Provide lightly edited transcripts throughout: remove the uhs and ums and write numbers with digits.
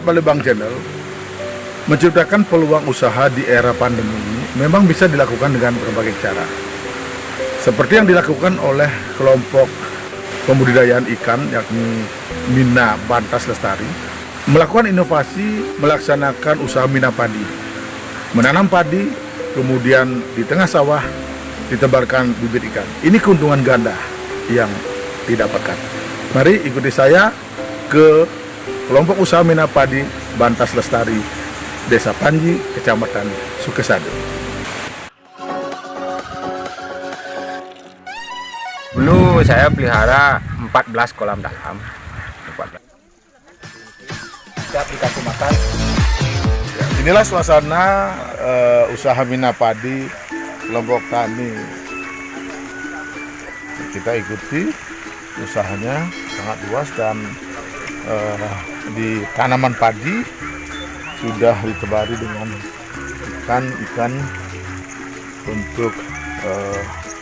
Balibang Channel, menciptakan peluang usaha di era pandemi ini memang bisa dilakukan dengan berbagai cara. Seperti yang dilakukan oleh kelompok pembudidayaan ikan yakni Mina Bantas Lestari, melakukan inovasi melaksanakan usaha mina padi. Menanam padi, kemudian di tengah sawah ditebarkan bibit ikan. Ini keuntungan ganda yang didapatkan. Mari ikuti saya ke kelompok usaha mina padi Bantas Lestari, Desa Panji, Kecamatan Sukesado. Dulu saya pelihara 14 kolam dalam. Siap dikasih makan. Ya, inilah suasana usaha mina padi kelompok tani. Kita ikuti usahanya sangat luas dan di tanaman padi sudah ditebari dengan ikan untuk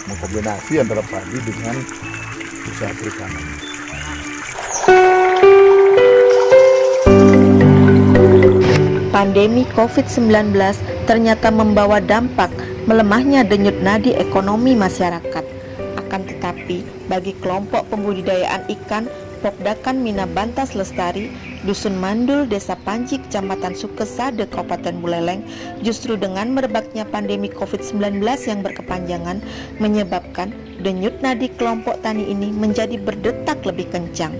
mengkombinasi antara padi dengan usaha perikanan. Pandemi COVID-19 ternyata membawa dampak melemahnya denyut nadi ekonomi masyarakat. Akan tetapi, bagi kelompok pembudidayaan ikan Pokdakan Mina Bantas Lestari, Dusun Mandul, Desa Panji, Kecamatan Sukesado, Kabupaten Buleleng, justru dengan merebaknya pandemi COVID-19 yang berkepanjangan menyebabkan denyut nadi kelompok tani ini menjadi berdetak lebih kencang.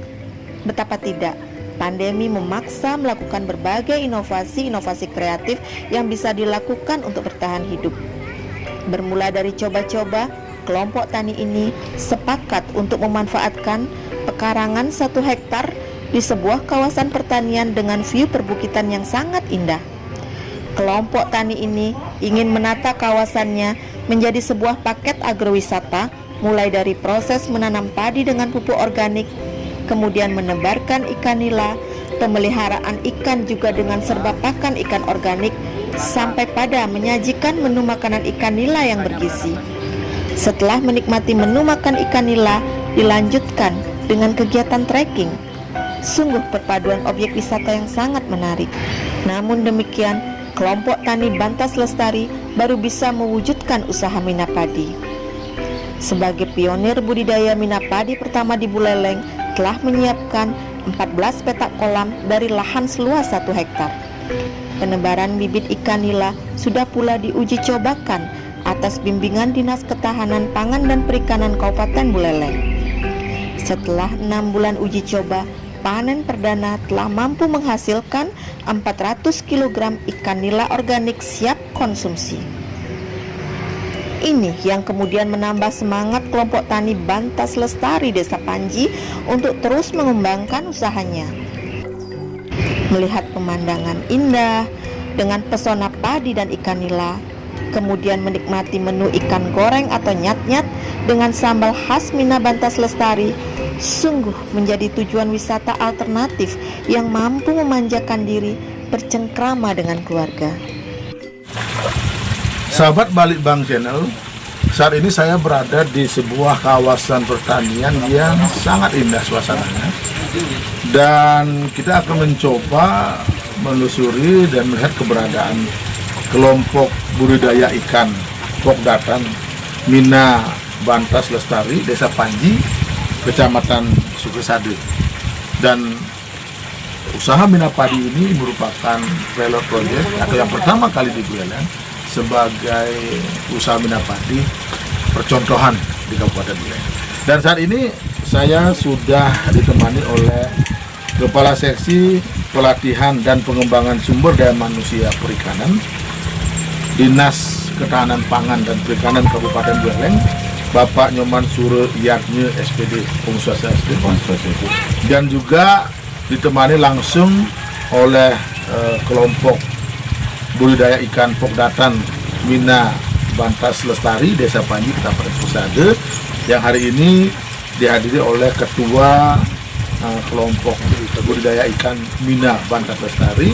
Betapa tidak, pandemi memaksa melakukan berbagai inovasi kreatif yang bisa dilakukan untuk bertahan hidup. Bermula dari coba-coba, kelompok tani ini sepakat untuk memanfaatkan pekarangan 1 hektar di sebuah kawasan pertanian dengan view perbukitan yang sangat indah. Kelompok tani ini ingin menata kawasannya menjadi sebuah paket agrowisata, mulai dari proses menanam padi dengan pupuk organik, kemudian menebarkan ikan nila, pemeliharaan ikan juga dengan serba pakan ikan organik, sampai pada menyajikan menu makanan ikan nila yang bergizi. Setelah menikmati menu makan ikan nila, dilanjutkan dengan kegiatan trekking. Sungguh perpaduan objek wisata yang sangat menarik. Namun demikian, kelompok tani Bantas Lestari baru bisa mewujudkan usaha mina padi. Sebagai pionir budidaya mina padi pertama di Buleleng, telah menyiapkan 14 petak kolam dari lahan seluas 1 hektar. Penebaran bibit ikan nila sudah pula diuji cobakan atas bimbingan Dinas Ketahanan Pangan dan Perikanan Kabupaten Buleleng. Setelah 6 bulan uji coba, panen perdana telah mampu menghasilkan 400 kg ikan nila organik siap konsumsi. Ini yang kemudian menambah semangat kelompok tani Bantas Lestari Desa Panji untuk terus mengembangkan usahanya. Melihat pemandangan indah dengan pesona padi dan ikan nila, kemudian menikmati menu ikan goreng atau nyat-nyat dengan sambal khas Mina Bantas Lestari, sungguh menjadi tujuan wisata alternatif yang mampu memanjakan diri bercengkrama dengan keluarga. Sahabat Balibang Channel, saat ini saya berada di sebuah kawasan pertanian yang sangat indah suasananya, dan kita akan mencoba menelusuri dan melihat keberadaan kelompok budidaya ikan Pokdakan Mina Bantas Lestari, Desa Panji, Kecamatan Sukesado. Dan usaha mina padi ini merupakan pilot project atau yang pertama kali di Buleleng sebagai usaha mina padi percontohan di Kabupaten Buleleng. Dan saat ini saya sudah ditemani oleh Kepala Seksi Pelatihan dan Pengembangan Sumber Daya Manusia Perikanan Dinas Ketahanan Pangan dan Perikanan Kabupaten Buleleng, Bapak Nyoman Sure Yatnya SPD, Pengusaha SD, dan juga ditemani langsung oleh kelompok budidaya ikan Pokdakan Mina Bantas Lestari Desa Panji, Kecamatan Sukesado, yang hari ini dihadiri oleh Ketua kelompok budidaya ikan Mina Bantas Lestari,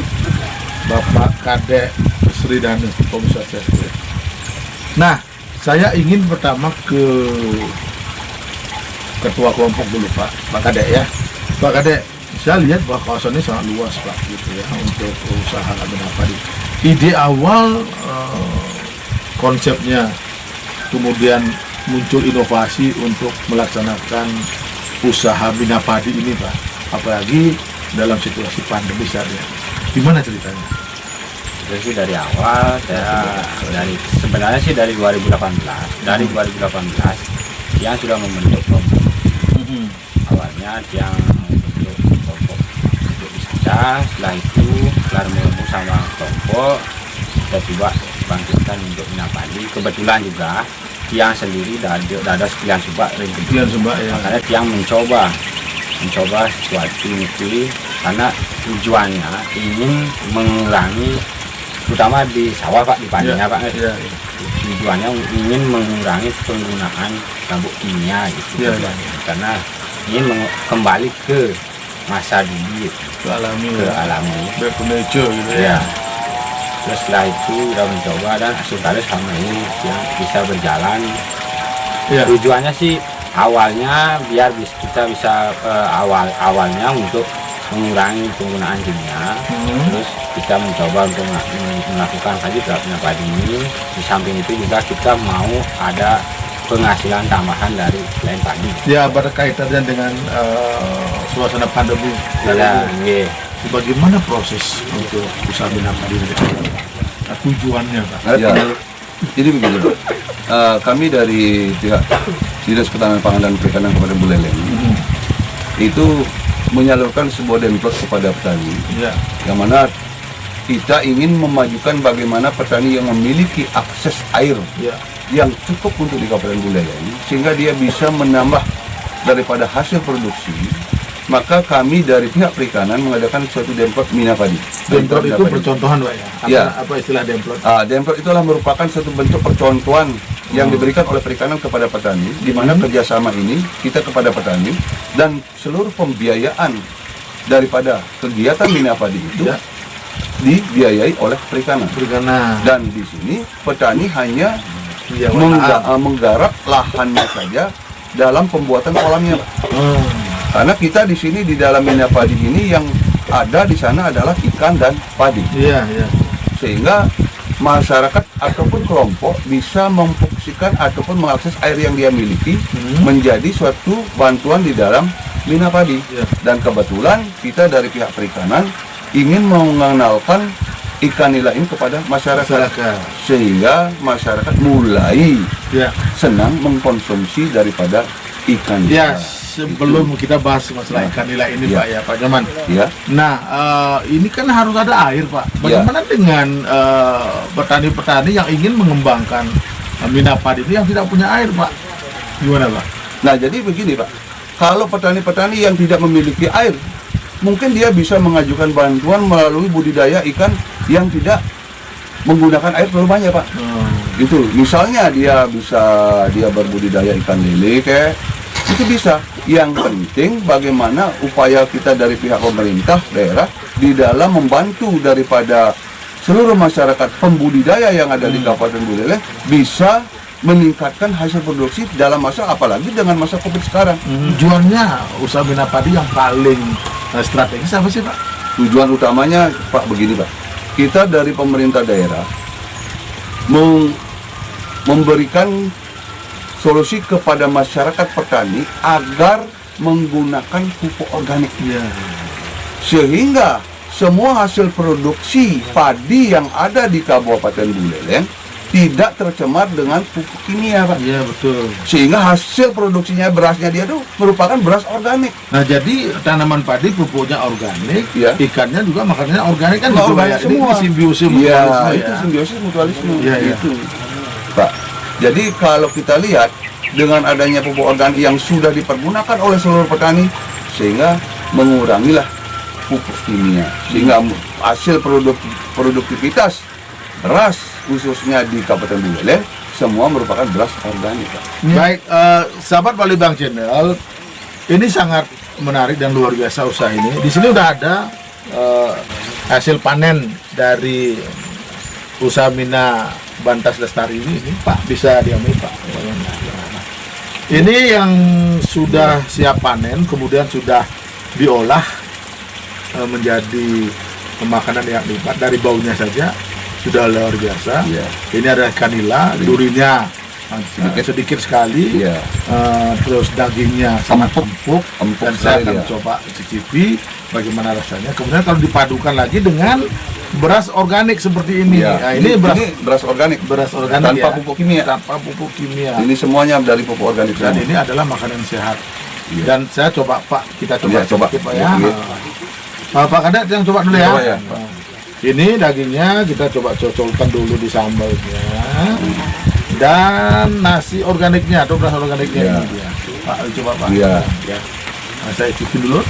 Bapak Kadek Sridhani, Pengusaha SD. Nah, saya ingin pertama ke ketua kelompok dulu, Pak Kadek ya. Pak Kadek, saya lihat bahwa kawasan ini sangat luas Pak gitu ya untuk usaha Bina Padi. Ide awal konsepnya, kemudian muncul inovasi untuk melaksanakan usaha Bina Padi ini Pak, apalagi dalam situasi pandemi saat ini. Gimana ceritanya? Itu sih dari awal sebenarnya sih dari 2018 yang sudah membentuk kelompok. Awalnya yang membentuk kelompok untuk wisata, setelah itu setelah bergabung sama kelompok kita coba bangkitkan untuk Bina Padi. Kebetulan juga Tiang sendiri ada sekian subak Sekian sebab ya. makanya Tiang mencoba sesuatu itu karena tujuannya ingin mengurangi, terutama di sawah Pak, di padinya Pak, Ya. tujuannya ingin mengurangi penggunaan pupuk kimia gitu. Ya. Karena ingin kembali ke masa dulu, Ke alami. Back to nature gitu ya. ya. Terus setelah itu kita mencoba dan sebenarnya selama ini yang bisa berjalan. Ya. Tujuannya sih awalnya biar kita bisa awalnya untuk mengurangi penggunaan kimia. Terus kita mencoba untuk melakukan saja Bina Padi ini. Di samping itu juga kita mau ada penghasilan tambahan dari selain padi. Ya, berkaitannya dengan suasana pandemi. Ya, nggih. Bagaimana proses untuk usaha Bina Padi ini? Nah, tujuannya Pak? Ya, jadi begini Pak. Kami dari pihak Dinas Ketahanan Pangan dan Perikanan Kabupaten Buleleng itu menyalurkan sebuah demplot kepada petani, Ya. yang mana kita ingin memajukan bagaimana petani yang memiliki akses air Ya. yang cukup untuk di Kabupaten Buleleng, sehingga dia bisa menambah daripada hasil produksi. Maka kami dari pihak perikanan mengadakan suatu demplot Bina Padi. Demplot itu percontohan Pak ya? Ya. Apa istilah demplot? Demplot itulah merupakan satu bentuk percontohan yang diberikan oleh perikanan kepada petani, di mana kerjasama ini kita kepada petani dan seluruh pembiayaan daripada kegiatan Bina Padi itu Ya. dibiayai oleh perikanan. Perikanan. Dan di sini petani hanya Ya, menggarap lahannya saja dalam pembuatan kolamnya, Pak. Karena kita di sini di dalam Bina Padi ini yang ada di sana adalah ikan dan padi. Iya, iya. Sehingga masyarakat ataupun kelompok bisa memfungsikan ataupun mengakses air yang dia miliki menjadi suatu bantuan di dalam Bina Padi. Ya. Dan kebetulan kita dari pihak perikanan ingin mengenalkan ikan nila ini kepada masyarakat, sehingga masyarakat mulai Ya. senang mengkonsumsi daripada ikan Ya, nila. sebelum kita bahas masalah ikan nila ini Ya. Pak ya, Pak Nyoman. Ya. Nah, ini kan harus ada air Pak. Bagaimana dengan petani-petani yang ingin mengembangkan Bina Padi ini yang tidak punya air Pak? Gimana Pak? Nah, jadi begini Pak, kalau petani-petani yang tidak memiliki air, mungkin dia bisa mengajukan bantuan melalui budidaya ikan yang tidak menggunakan air terlalu banyak Pak. Gitu, misalnya dia berbudidaya ikan lele kayak itu bisa. Yang penting bagaimana upaya kita dari pihak pemerintah daerah di dalam membantu daripada seluruh masyarakat pembudidaya yang ada di Kabupaten Buleleng bisa meningkatkan hasil produksi dalam masa, apalagi dengan masa Covid sekarang. Tujuannya usaha Bina Padi yang paling strategis apa sih Pak? Tujuan utamanya Pak begini Pak, kita dari pemerintah daerah memberikan solusi kepada masyarakat petani agar menggunakan pupuk organik, sehingga semua hasil produksi padi yang ada di Kabupaten Buleleng tidak tercemar dengan pupuk kimia Pak. Iya betul. Sehingga hasil produksinya berasnya dia tuh merupakan beras organik. Nah jadi tanaman padi pupuknya organik, Ya. ikannya juga makanannya organik kan Nah, gitu, organik Pak ya? semua. Ini simbiosis Iya, mutualisme itu ya. simbiosis mutualisme. Iya, iya. Itu, Pak. Jadi kalau kita lihat dengan adanya pupuk organik yang sudah dipergunakan oleh seluruh petani, sehingga mengurangilah pupuk kimia, sehingga hasil produktivitas beras khususnya di Kabupaten Buleleng semua merupakan beras organik, Pak. Baik, sahabat Palembang Channel, ini sangat menarik dan luar biasa usaha ini. Di sini udah ada hasil panen dari usaha Bina Bantas Lestari ini Pak, bisa diambil Pak. Ini yang sudah siap panen, kemudian sudah diolah menjadi makanan yang nikmat. Dari baunya saja sudah luar biasa. Iya. Ini adalah ikan nila, durinya sedikit sekali. Iya. Terus dagingnya sangat empuk, Empuk dan saya sekali, akan ya. coba cicipi bagaimana rasanya. Kemudian kalau dipadukan lagi dengan beras organik seperti ini. Iya. Nah, ini beras organik. beras organik Tanpa ya. pupuk kimia. Tanpa pupuk kimia. Ini semuanya dari pupuk organik. Dan semua. ini adalah makanan sehat. Iya. Dan saya coba Pak, kita coba Iya, coba. sedikit, Pak ya. Iya. Pak Kadek yang coba dulu ya. Coba ya, Pak. Ini dagingnya kita coba cocolkan dulu di sambalnya. Dan nasi organiknya atau beras organiknya Iya. ini dia. Pak, coba Pak. Iya. Ya. Nah, saya icipin dulu.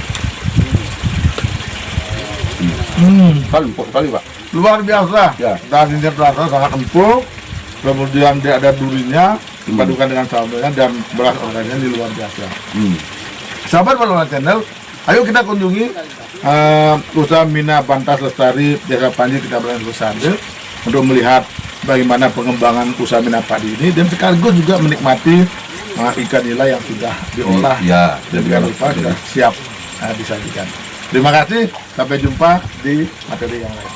Kan empuk sekali, Pak. Luar biasa. Ya. Dagingnya terasa sangat empuk. Kemudian dia ada durinya, dipadukan dengan sambalnya dan beras organiknya ini luar biasa. Sahabat Paluan Channel, ayo kita kunjungi usaha Mina Bantas Lestari Desa Panji kita Bersande untuk melihat bagaimana pengembangan usaha Mina Padi ini dan sekaligus juga menikmati ikan nila yang sudah diolah Ya, dan jangan lupa sudah siap disajikan. Terima kasih, sampai jumpa di materi yang lain.